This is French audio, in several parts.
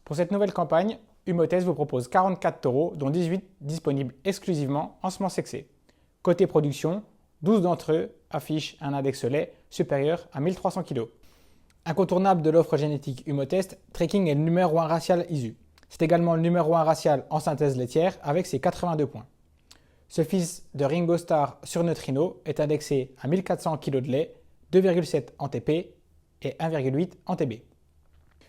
Pour cette nouvelle campagne, Humotest vous propose 44 taureaux, dont 18 disponibles exclusivement en semences sexées. Côté production, 12 d'entre eux affichent un index lait supérieur à 1300 kg. Incontournable de l'offre génétique Humotest, Trekking est le numéro 1 racial ISU. C'est également le numéro 1 racial en synthèse laitière avec ses 82 points. Ce fils de Ringo Starr sur Neutrino est indexé à 1400 kg de lait, 2,7 en TP et 1,8 en TB.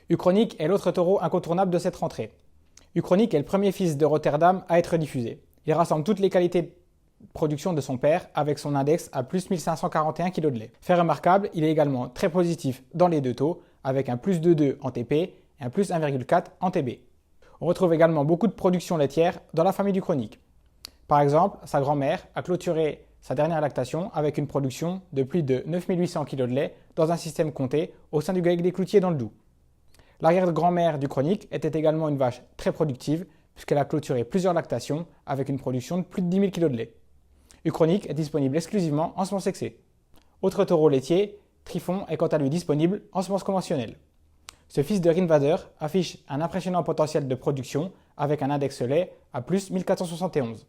Uchronic est l'autre taureau incontournable de cette rentrée. Uchronic est le premier fils de Rotterdam à être diffusé. Il rassemble toutes les qualités de production de son père avec son index à plus 1541 kg de lait. Fait remarquable, il est également très positif dans les deux taux avec un plus 2,2 en TP et un plus 1,4 en TB. On retrouve également beaucoup de production laitière dans la famille d'Uchronic. Par exemple, sa grand-mère a clôturé sa dernière lactation avec une production de plus de 9800 kg de lait dans un système compté au sein du GAEC des Cloutiers dans le Doubs. L'arrière-grand-mère d'Uchronic était également une vache très productive puisqu'elle a clôturé plusieurs lactations avec une production de plus de 10 000 kg de lait. Uchronic est disponible exclusivement en semences sexées. Autre taureau laitier, Trifon est quant à lui disponible en semences conventionnelles. Ce fils de Rinvader affiche un impressionnant potentiel de production avec un index lait à plus 1471.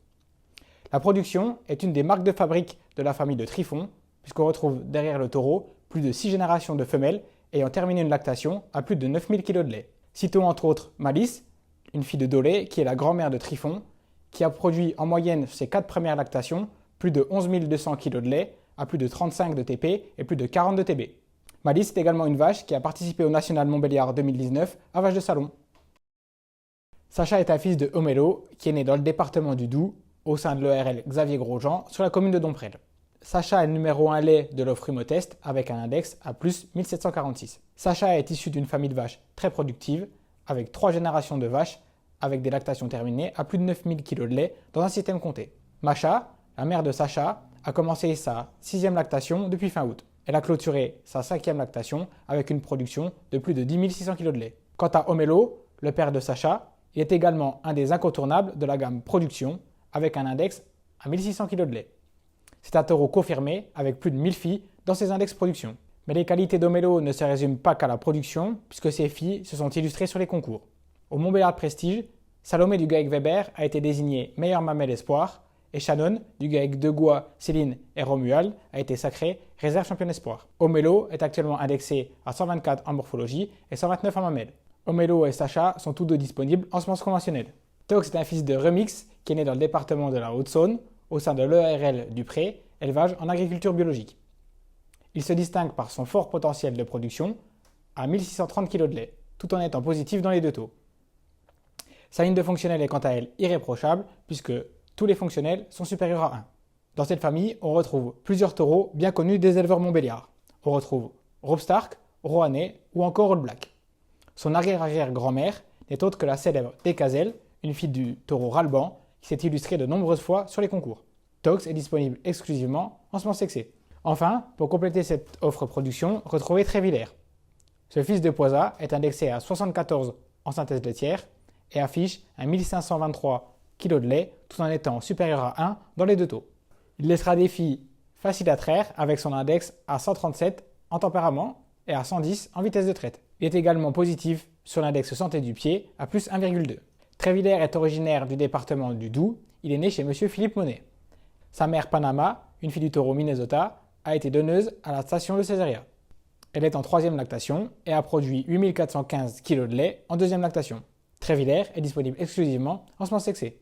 La production est une des marques de fabrique de la famille de Trifon puisqu'on retrouve derrière le taureau plus de 6 générations de femelles ayant terminé une lactation à plus de 9000 kg de lait. Citons entre autres Malice, une fille de Dolé qui est la grand-mère de Trifon, qui a produit en moyenne ses 4 premières lactations plus de 11 200 kg de lait à plus de 35 de TP et plus de 40 de TB. Malice est également une vache qui a participé au National Montbéliard 2019 à vache de salon. Sacha est un fils de Homelo qui est né dans le département du Doubs au sein de l'ERL Xavier Grosjean sur la commune de Domprel. Sacha est le numéro 1 lait de l'offre Humotest avec un index à plus 1746. Sacha est issu d'une famille de vaches très productive avec 3 générations de vaches avec des lactations terminées à plus de 9000 kg de lait dans un système compté. Macha, la mère de Sacha, a commencé sa 6e lactation depuis fin août. Elle a clôturé sa 5e lactation avec une production de plus de 10 600 kg de lait. Quant à Homelo, le père de Sacha, il est également un des incontournables de la gamme production avec un index à 1600 kg de lait. C'est un taureau confirmé avec plus de 1000 filles dans ses index production. Mais les qualités d'Homelo ne se résument pas qu'à la production puisque ses filles se sont illustrées sur les concours. Au Montbéliard Prestige, Salomé du GAEC Weber a été désignée meilleure mamelle espoir et Shannon du GAEC Degois, Céline et Romuald a été sacrée réserve championne espoir. Homelo est actuellement indexé à 124 en morphologie et 129 en mamelle. Homelo et Sacha sont tous deux disponibles en semences conventionnelles. Tox est un fils de Remix qui est né dans le département de la Haute-Saône au sein de l'ERL du Pré, élevage en agriculture biologique. Il se distingue par son fort potentiel de production à 1630 kg de lait, tout en étant positif dans les deux taux. Sa ligne de fonctionnel est quant à elle irréprochable puisque tous les fonctionnels sont supérieurs à 1. Dans cette famille, on retrouve plusieurs taureaux bien connus des éleveurs montbéliards. On retrouve Rob Stark, Rohanais ou encore All Black. Son arrière-arrière-grand-mère n'est autre que la célèbre Décazelle, une fille du taureau Ralban qui s'est illustrée de nombreuses fois sur les concours. Tox est disponible exclusivement en semences sexées. Enfin, pour compléter cette offre production, retrouvez Trévillers. Ce fils de Poisa est indexé à 74 en synthèse laitière et affiche un 1523 kg de lait tout en étant supérieur à 1 dans les deux taux. Il laissera des filles faciles à traire avec son index à 137 en tempérament et à 110 en vitesse de traite. Il est également positif sur l'index santé du pied à plus 1,2. Trévillers est originaire du département du Doubs, il est né chez M. Philippe Monet. Sa mère Panama, une fille du taureau Minnesota, a été donneuse à la station de Césaria. Elle est en 3e lactation et a produit 8415 kg de lait en 2e lactation. Trévillers est disponible exclusivement en semences sexées.